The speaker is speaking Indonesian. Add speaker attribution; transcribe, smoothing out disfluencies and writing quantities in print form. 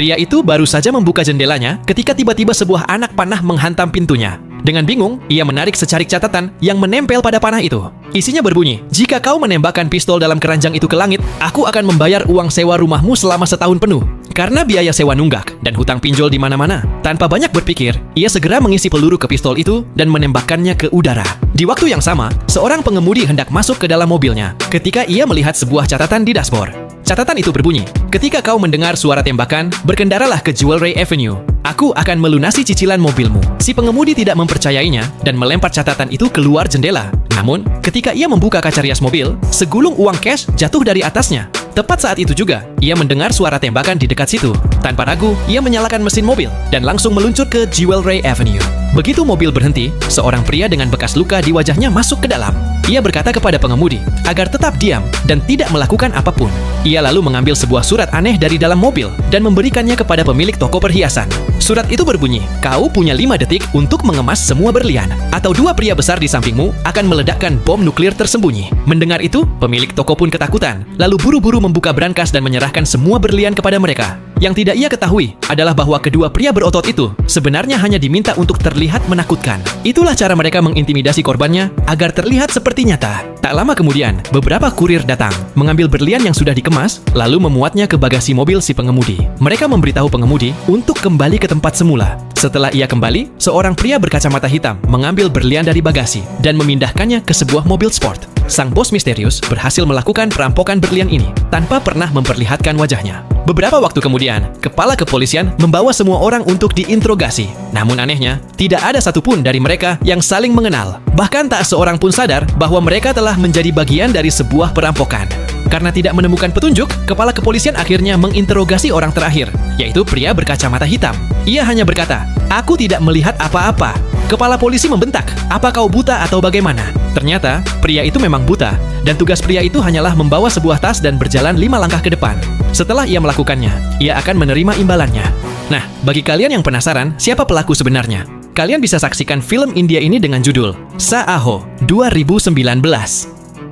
Speaker 1: Pria itu baru saja membuka jendelanya ketika tiba-tiba sebuah anak panah menghantam pintunya. Dengan bingung, ia menarik secarik catatan yang menempel pada panah itu. Isinya berbunyi, "Jika kau menembakkan pistol dalam keranjang itu ke langit, aku akan membayar uang sewa rumahmu selama setahun penuh." Karena biaya sewa nunggak dan hutang pinjol di mana-mana, tanpa banyak berpikir, ia segera mengisi peluru ke pistol itu dan menembakkannya ke udara. Di waktu yang sama, seorang pengemudi hendak masuk ke dalam mobilnya ketika ia melihat sebuah catatan di dashboard. Catatan itu berbunyi, "Ketika kau mendengar suara tembakan, berkendaralah ke Jewelry Avenue. Aku akan melunasi cicilan mobilmu." Si pengemudi tidak mempercayainya dan melempar catatan itu keluar jendela. Namun, ketika ia membuka kaca rias mobil, segulung uang cash jatuh dari atasnya. Tepat saat itu juga, ia mendengar suara tembakan di dekat situ. Tanpa ragu, ia menyalakan mesin mobil dan langsung meluncur ke Jewelry Avenue. Begitu mobil berhenti, seorang pria dengan bekas luka di wajahnya masuk ke dalam. Ia berkata kepada pengemudi agar tetap diam dan tidak melakukan apapun. Ia lalu mengambil sebuah surat aneh dari dalam mobil dan memberikannya kepada pemilik toko perhiasan. Surat itu berbunyi, "Kau punya 5 detik untuk mengemas semua berlian, atau 2 pria besar di sampingmu akan meledakkan bom nuklir tersembunyi." Mendengar itu, pemilik toko pun ketakutan, lalu buru-buru membuka brankas dan menyerahkan semua berlian kepada mereka. Yang tidak ia ketahui adalah bahwa kedua pria berotot itu sebenarnya hanya diminta untuk terlihat menakutkan. Itulah cara mereka mengintimidasi korbannya agar terlihat seperti nyata. Tak lama kemudian, beberapa kurir datang, mengambil berlian yang sudah dikemas, lalu memuatnya ke bagasi mobil si pengemudi. Mereka memberitahu pengemudi untuk kembali ke tempat semula. Setelah ia kembali, seorang pria berkacamata hitam mengambil berlian dari bagasi dan memindahkannya ke sebuah mobil sport. Sang bos misterius berhasil melakukan perampokan berlian ini tanpa pernah memperlihatkan wajahnya. Beberapa waktu kemudian, kepala kepolisian membawa semua orang untuk diinterogasi. Namun anehnya, tidak ada satupun dari mereka yang saling mengenal. Bahkan tak seorang pun sadar bahwa mereka telah menjadi bagian dari sebuah perampokan. Karena tidak menemukan petunjuk, kepala kepolisian akhirnya menginterogasi orang terakhir, yaitu pria berkacamata hitam. Ia hanya berkata, "Aku tidak melihat apa-apa." Kepala polisi membentak, "Apa kau buta atau bagaimana?" Ternyata, pria itu memang buta, dan tugas pria itu hanyalah membawa sebuah tas dan berjalan 5 langkah ke depan. Setelah ia melakukannya, ia akan menerima imbalannya. Nah, bagi kalian yang penasaran siapa pelaku sebenarnya, kalian bisa saksikan film India ini dengan judul Saaho 2019.